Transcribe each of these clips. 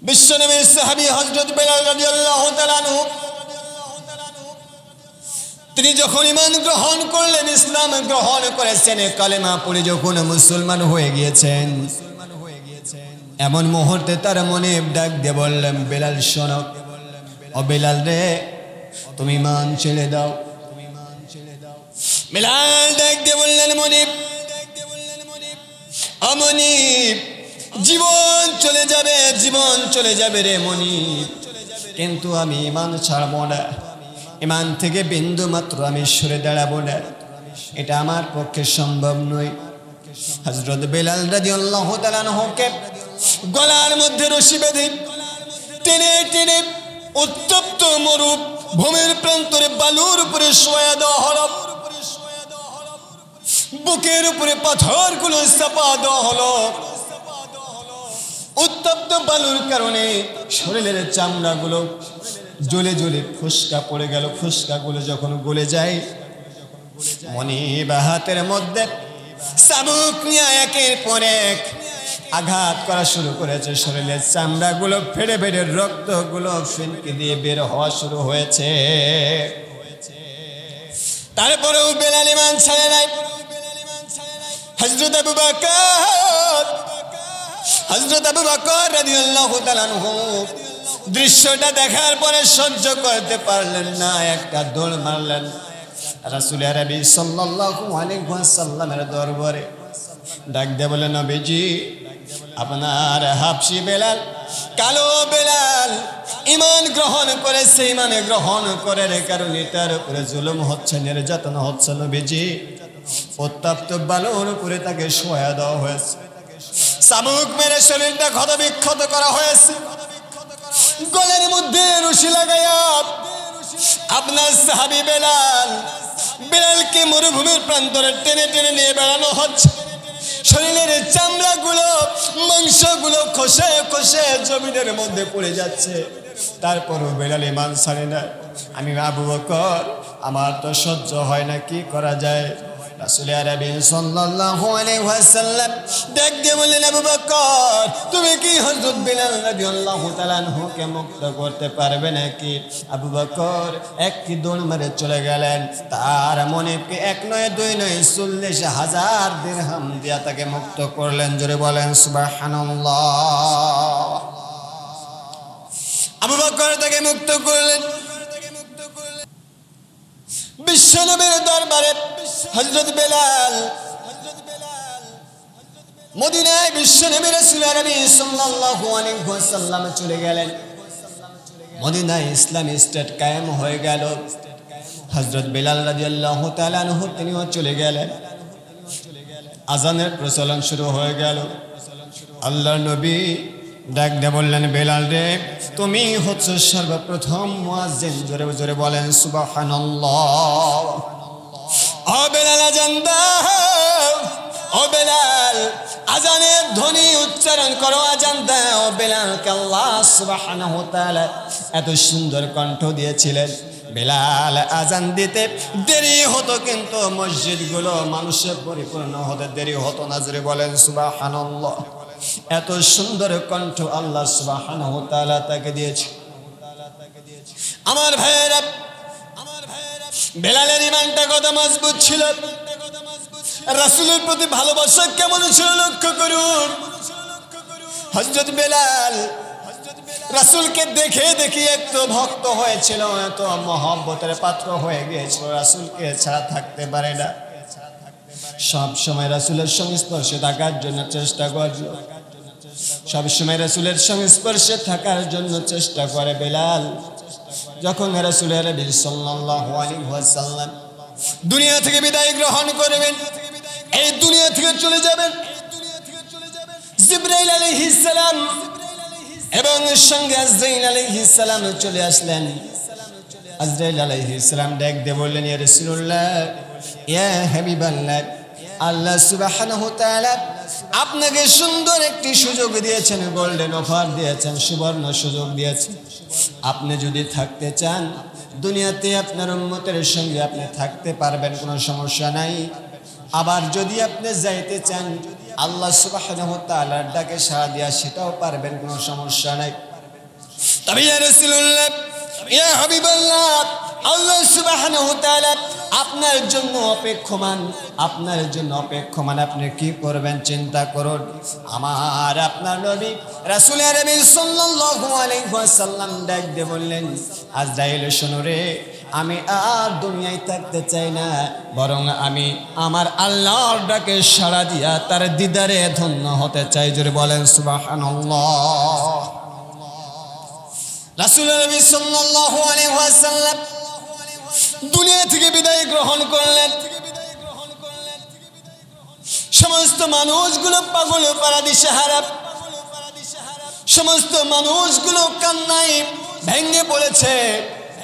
বিশ্বনবীর সাহাবী হযরত বেলাল রাদিয়াল্লাহু তাআলা আনহু তিনি যখন ঈমান গ্রহণ করলেন, ইসলাম গ্রহণ করেছেন, কালেমা পড়ে যখন মুসলমান হয়ে গিয়েছেন, এমন মুহূর্তে তার মনে ডাক দিয়ে বললেন, বেলাল শোনো, ও বেলাল রে, তুমি ঈমান ছেড়ে দাও। বেলাল ডাক দিয়ে বললেন, মনিব, ও মনিব, জীবন চলে যাবে, জীবন চলে যাবে রে মনিব, কিন্তু আমি ঈমান ছাড়বো না, ঈমান থেকে বিন্দু মাত্র আমি সরে দাঁড়াবো না, এটা আমার পক্ষে সম্ভব নয়। হযরত বেলাল রাদিয়াল্লাহু তাআলা আনহুকে গলার মধ্যে রশি বেঁধে টেনে টেনে উত্তপ্ত মরুপ ভূমির প্রান্তরে বালুর উপরে শোয়া দেওয়া হলো, বুকের উপরে পাথরগুলো চাপা দেওয়া হলো। উত্তপ্ত বালুর কারণে শরীরের চামড়াগুলো জ্বলে জ্বলে ফুসকা পড়ে গেল। ফুসকাগুলো যখন গলে যায়, মনিব হাতের মধ্যে চাবুক নিয়ে একের পর এক আঘাত করা শুরু করেছে। শরীরের চামড়াগুলো ফেড়ে ফেড়ে রক্তগুলো ফিনকি দিয়ে বের হওয়া শুরু হয়েছে। তারপরেও বেলাল ঈমান ছাড়ে নাই। হযরত আবু বকর রাদিয়াল্লাহু তাআলা আনহু দৃশ্যটা দেখার পরে সহ্য করতে পারলেন না, একটা দৌড় মারলেন রাসূল আরবি সাল্লাল্লাহু আলাইহি ওয়াসাল্লামের দরবারে। ডাক দিয়ে বলেন, নবীজি, আপনার হাবশী বেলাল, কালো বেলাল ঈমান গ্রহণ করেছে, ঈমান গ্রহণ করার কারণে তার উপরে জুলুম হচ্ছে, নির্যাতন হচ্ছে। নবীজি, উত্তপ্ত বালুর উপরে তাকে শোয়া দেওয়া হয়েছে, চাবুক মেরে শরীরটা ক্ষতবিক্ষত করা হয়েছে, গলার মধ্যে রশি লাগাইয়া আপনার সাহাবী বেলালকে মরুভূমির প্রান্তরে টেনে টেনে নিয়ে বেড়ানো হচ্ছে। শরীরের চামড়াগুলো, মাংসগুলো খসে খসে জমিনের মধ্যে পড়ে যাচ্ছে। তারপরও বেলাল ঈমান ছাড়ে না। আমি আবু বকর, আমার তো সহ্য হয় না, কি করা যায়? রাসূল আরবি সাল্লাল্লাহু আলাইহি ওয়াসাল্লাম ডাক দিয়ে বললেন, আবু বকর, তুমি কি হযরত বেলাল রাদিয়াল্লাহু তাআলা আনহুকে মুক্ত করতে পারবে নাকি? আবু বকর একটি দৌড় মেরে চলে গেলেন। তার মনিবকে এক নয় দুই নয় 40,000 দিরহাম দিয়া তাকে মুক্ত করলেন। জোরে বলেন সুবহানাল্লাহ। আবু বকর তাকে মুক্ত করলেন। বিশ্বনবীর দরবারে হযরত বেলাল মদিনায় বিশ্বনবী রাসূল আরবি সাল্লাল্লাহু আলাইহি ওয়াসাল্লাম চলে গেলেন। মদিনায় ইসলামী স্টেট কায়েম হয়ে গেল। হযরত বেলাল রাদিয়াল্লাহু তাআলা আনহু তিনিও চলে গেলেন। আযানের প্রচলন শুরু হয়ে গেল। আল্লাহর নবী ডাক দিয়ে বললেন, বেলাল রে, তুমি হচ্ছে সর্বপ্রথম মুয়াজ্জিন। জোরে জোরে বলেন সুবহানাল্লাহ। ও বেলাল, আযান দাও। ও বেলাল, আযানের ধ্বনি উচ্চারণ করো, আযান দাও। বেলালকে আল্লাহ সুবহানাহু ওয়া তাআলা এত সুন্দর কণ্ঠ দিয়েছিলেন। বেলাল আযান দিতে দেরি হতো, কিন্তু মসজিদগুলো মানুষে পরিপূর্ণ হতে দেরি হতো না। জোরে বলেন সুবহানাল্লাহ। এত সুন্দর কণ্ঠ আল্লাহ সুবহানাহু ওয়া তাআলা তাকে দিয়েছে। আমার ভাইয়েরা, বেলালের ঈমানটা কত মজবুত ছিল, রাসূলের প্রতি ভালোবাসা কেমন ছিল লক্ষ্য করুন। হযরত বেলাল রাসূলকে দেখে দেখে এত ভক্ত হয়েছিল, এত মহব্বতের পাত্র হয়ে গিয়েছিল, রাসূলকে ছাড়া থাকতে পারে না। সব সময় রাসূলের সংস্পর্শে থাকার জন্য চেষ্টা করল, সব সময় রাসূলের সংস্পর্শে থাকার জন্য চেষ্টা করে বেলাল। যখন রাসূল সাল্লাল্লাহু আলাইহি ওয়াসাল্লাম দুনিয়া থেকে বিদায় গ্রহণ করবেন, এই দুনিয়া থেকে চলে যাবেন, জিবরাইল আলাইহিস সালাম এবং সঙ্গে আজরাইল আলাইহিস সালাম চলে আসলেন। আজরাইল আলাইহিস সালাম ডাক দিয়ে বললেন, ইয়া রাসূলুল্লাহ, ইয়া হাবিবাল্লাহ, আল্লাহ সুবহানাহু ওয়া তাআলা আপনাকে সুন্দর একটি সুযোগ দিয়েছেন, গোল্ডেন অফার দিয়েছেন, সুবর্ণ সুযোগ দিয়েছেন। আপনি যদি থাকতে চান দুনিয়াতে আপনার উম্মতের সঙ্গে আপনি থাকতে পারবেন, কোনো সমস্যা নাই। আবার যদি আপনি যাইতে চান আল্লাহ সুবহানাহু ওয়া তাআলার ডাকে সাড়া দিয়া সেটাও পারবেন, কোনো সমস্যা নাই। তবে ইয়া রাসূলুল্লাহ, ইয়া হাবিবাল্লাহ, আল্লাহ সুবহানাহু ওয়া তাআলা আপনার জন্য অপেক্ষমান, আপনার জন্য অপেক্ষমান। আপনি কি করবেন চিন্তা করুন। আমার আপনার নবী রাসূল আরবি সাল্লাল্লাহু আলাইহি ওয়াসাল্লাম ডাক দিয়ে বললেন, আজরাইল শোনো রে, আমি আর দুনিয়ায় থাকতে চাই না, বরং আমি আমার আল্লাহর ডাকে সাড়া দিয়া তার দিদারে ধন্য হতে চাই। জোরে বলেন সুবহানাল্লাহ। রাসূল নবী সাল্লাল্লাহু আলাইহি ওয়াসাল্লাম দুনিয়া থেকে বিদায় গ্রহণ করলেন। সমস্ত মানুষগুলো পাগল পারা দিশেহারা, সমস্ত মানুষগুলো কান্নায় ভেঙে পড়েছে,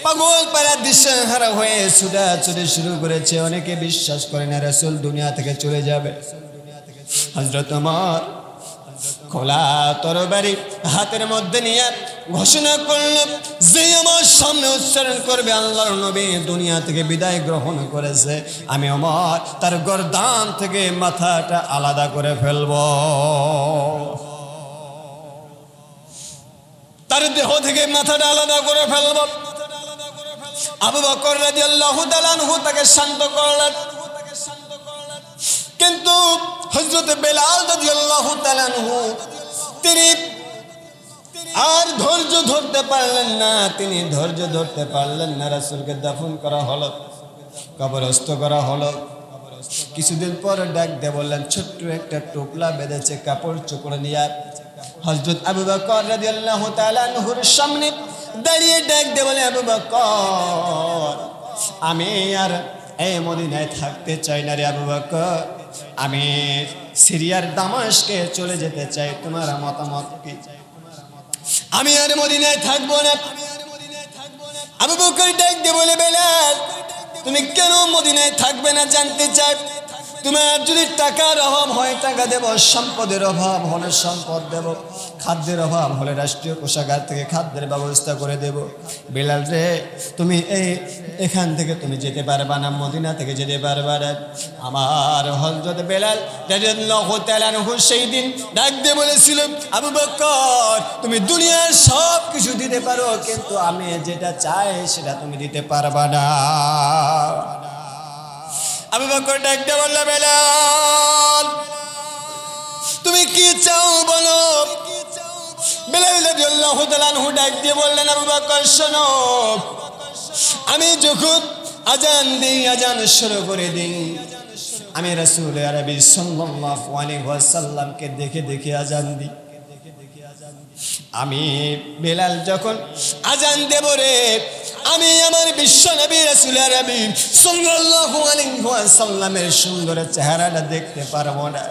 পাগল পারা দিশেহারা হয়ে ছুটাছুটি শুরু করেছে। অনেকে বিশ্বাস করে না রাসূল দুনিয়া থেকে চলে যাবে। হযরত ওমর খোলা তরবারি হাতের মধ্যে নিয়ে ঘোষণা করল, যে আমার সামনে উচ্চারণ করবে আল্লাহর নবী দুনিয়া থেকে বিদায় গ্রহণ করেছে, আমি ওমর তার গর্দান থেকে মাথাটা আলাদা করে ফেলব, তার দেহ থেকে মাথাটা আলাদা করে ফেলব। আবু বকর রাদিয়াল্লাহু তাআলা আনহু তাকে শান্ত করলেন, কিন্তু হযরত বেলাল রাদিয়াল্লাহু তাআলা আনহু তিনি আর ধৈর্য ধরতে পারলেন না, তিনি ধৈর্য ধরতে পারলেন না। রাসূলকে দাফন করা হলো, কবরস্থ করা হলো। কিছুদিন পর ডাক দিয়ে বললেন, ছোট্ট একটা টোপলা বেঁধেছে কাপড় চোপড় নিয়ে হযরত আবু বকর রাদিয়াল্লাহু তাআলা আনহুর সামনে দাঁড়িয়ে ডাক দিয়ে বলে, আবু বকর, আমি আর এই মদিনায় থাকতে চাই না রে আবু বকর, আমি সিরিয়ার দামেস্কে চলে যেতে চাই, তোমার মতামত কি? আমি আর মদিনায় থাকবো না। আবু বকর ডাক দিয়ে বলে, বেলাল, তুমি কেন মদিনায় থাকবে না জানতে চাই? তোমার যদি টাকার অভাব হয় টাকা দেব, সম্পদের অভাব হলে সম্পদ দেব, খাদ্যের অভাব হলে রাষ্ট্রীয় কোষাগার থেকে খাদ্যের ব্যবস্থা করে দেব। বেলাল রে, তুমি এখান থেকে তুমি যেতে পারবা না, মদিনা থেকে যেতে পারবা না। আমার হযরত বেলাল রাদিয়াল্লাহু তাআলা আনহু সেই দিন ডাক দিয়ে বলেছিল, আবু বকর, তুমি দুনিয়ার সব কিছু দিতে পারো, কিন্তু আমি যেটা চাই সেটা তুমি দিতে পারবা না। আবু বকর ডাক দিয়ে বলল, বেলাল, তুমি কি চাও বলো? বেলাল রাদিয়াল্লাহু তাআলা আনহু ডাক দিয়ে বললেন, আবু বকর শোনো, আমি যখন আজান দিই, আজান শুরু করে দিই, আমি রাসূল আরবি সাল্লাল্লাহু আলাইহি ওয়াসাল্লামকে দেখে দেখে আজান দিই। আমি বেলাল যখন আজান দেব রে, আমি আমার বিশ্ব নবী রাসূল আরবি সাল্লাল্লাহু আলাইহি ওয়াসাল্লামের সুন্দর চেহারাটা দেখতে পারবো না।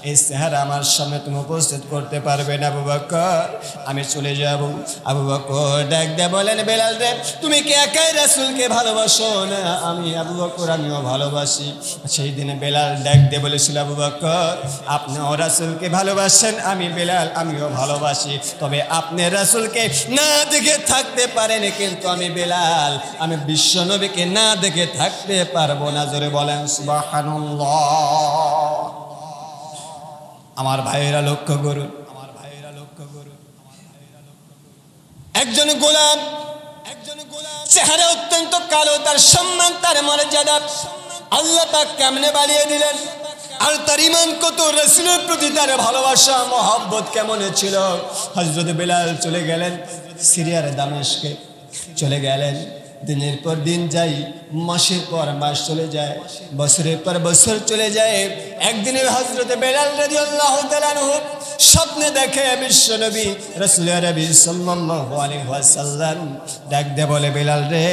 এই চেহারা আমার সামনে তুমি উপস্থিত করতে পারবে না আবু বকর, আমি চলে যাব। আবু বকর ডাক দিয়ে বলেন, বেলাল রে, তুমি কি একাই রাসূলকে ভালোবাসো না? আমি আবু বকর, আমিও ভালোবাসি। সেই দিনে বেলাল ডাক দিয়ে বলেছিল, আবু বকর, আপনিও রাসূলকে ভালোবাসেন, আমি বেলাল আমিও ভালোবাসি, তবে আপনি রাসূলকে না দেখে থাকতে পারেন, কিন্তু আমি বেলাল, আমি বিশ্ব নবীকে না দেখে থাকতে পারবো না। জোরে বলেন সুবহানাল্লাহ। আমার ভাইয়েরা লক্ষ্য করুন, একজন গোলাম, চেহারা অত্যন্ত কালো, তার সম্মান, তার মর্যাদা আল্লাহ পাক কেমনে বাড়িয়ে দিলেন, আর তার ঈমান কত, রাসূলের প্রতি তার ভালোবাসা মহব্বত কেমন ছিল। হযরত বেলাল চলে গেলেন সিরিয়ার দামেস্কে, চলে গেলেন। দিনের পর দিন যাই, মাসের পর মাস চলে যায়, বছরের পর বছর চলে যায়। একদিনে হযরত বেলাল রাদিয়াল্লাহু তাআলা আনহু স্বপ্নে দেখে বিশ্বনবী রাসূল আরবি সাল্লাল্লাহু আলাইহি ওয়াসাল্লাম ডাক দিয়ে বলে, বেলাল রে,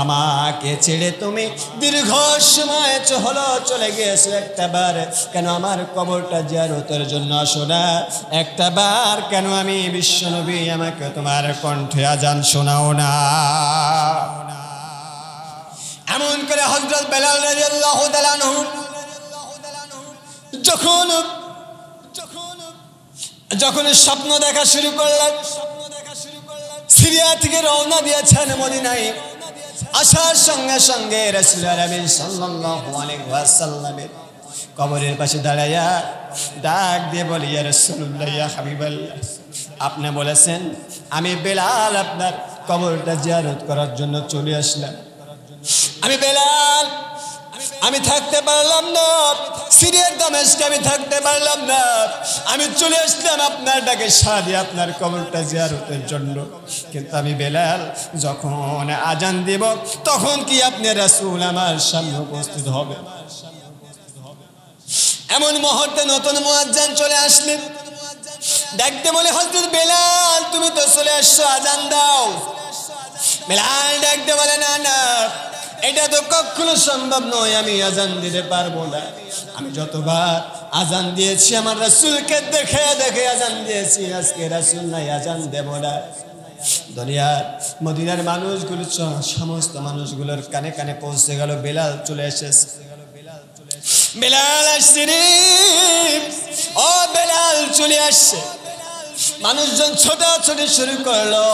আমাকে ছেড়ে তুমি দীর্ঘ সময় হলো চলে গিয়েছো, একটা বার কেন আমার কবরটা জিয়ারতের জন্য আসো না? একটা বার কেন আমি বিশ্বনবী আমাকে তোমার কণ্ঠে আজান শোনাও না? এমন করে হযরত বেলাল রাদিয়াল্লাহু তাআলা আনহু যখন স্বপ্ন দেখা শুরু করলেন, সিরিয়া থেকে রওনা দিয়েছেন মদিনায়। আসার সঙ্গে সঙ্গে রাসূল আরবি সাল্লাল্লাহু আলাইহি ওয়াসাল্লামের কবরের পাশে দাঁড়ায়া ডাক দিয়ে বলি, ইয়া রাসূলুল্লাহ, ইয়া হাবিবাল্লাহ, আপনি বলেছেন আমি বেলাল আপনার কবরটা জিয়ারত করার জন্য চলে আসলাম। আমি বেলাল আমি থাকতে পারলাম না, সিরিয়ার দামেস্কে আমি থাকতে পারলাম না, আমি চলে আসলাম আপনার ডাকে সাড়া দিয়ে আপনার কবরটা জিয়ারতের জন্য। কিন্তু আমি বেলাল যখন আজান দিব তখন কি আপনি রাসূল আমার সামনে উপস্থিত হবে? এমন মুহূর্তে নতুন মুয়াজ্জিন চলে আসলেন, ডাকতে বলে হযরত বেলাল তুমি তো চলে আসছো, আজান দাও। বেলাল ডাকতে বলে না না, এটা তো কখনো সম্ভব নয়, আমি আজান দিতে পারবো না। আমি যতবার আজান দিয়েছি আমার রাসূলকে দেখে দেখে আজান দিয়েছি, আজকে রাসূল নাই, আজান দেব না। দুনিয়ার মদিনার মানুষগুলো সমস্ত মানুষগুলোর কানে কানে পৌঁছে গেল বেলাল চলে এসেছে। বেলাল আসছে রে, ও বেলাল চলে আসছে। মানুষজন ছোটাছুটি শুরু করলো,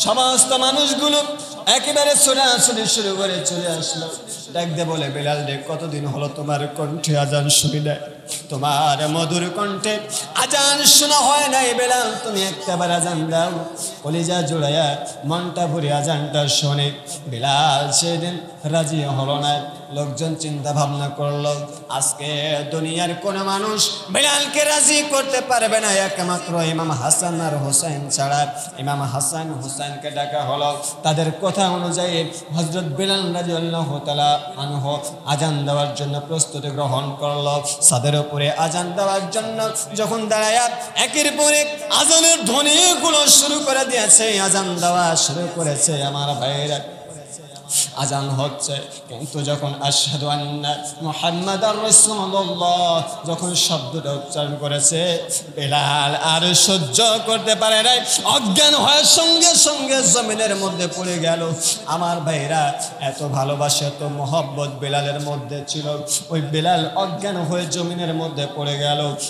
সমস্ত মানুষগুলো একেবারে ছোটাছুটি শুরু করে চলে আসলো। ডাকতে বলে বেলাল রে, কতদিন হলো তোমার কণ্ঠে আজান শুনি নাই, তোমার মধুর কণ্ঠে আজান শোনা হয় নাই। বেলাল তুমি একটাবার আজান দাও। কলিজা জোড়ায়া মনটা ভরে আজানটা শোনে। বেলাল সেদিন রাজি হলো না। লোকজন চিন্তা ভাবনা করলো আজকে দুনিয়ার কোন মানুষ বেলালকে রাজি করতে পারবে না, একমাত্র ইমাম হাসান আর হোসেন ছাড়া। ইমাম হাসান হোসেনকে ডাকা হলো। তাদের কথা অনুযায়ী হযরত বেলাল রাদিয়াল্লাহু তাআলা আনহু আজান দেওয়ার জন্য প্রস্তুতি গ্রহণ করলো। ছাদের উপরে আজান দেওয়ার জন্য যখন দাঁড়ায় একের পর এক আজানের ধ্বনিগুলো শুরু করে দিয়েছে, আজান দেওয়া শুরু করেছে। আমার ভাইরা আজান হচ্ছে, কিন্তু যখন আশহাদু আন্না মুহাম্মাদার রাসূলুল্লাহ যখন শব্দটা উচ্চারণ করেছে, বেলাল আর সহ্য করতে পারে নাই, অজ্ঞান হয়ে সঙ্গে সঙ্গে জমিনের মধ্যে পড়ে গেল। আমার ভাইরা এত ভালোবাসা এত মহব্বত বেলালের মধ্যে ছিল, ওই বেলাল অজ্ঞান হয়ে জমিনের মধ্যে পড়ে গেল।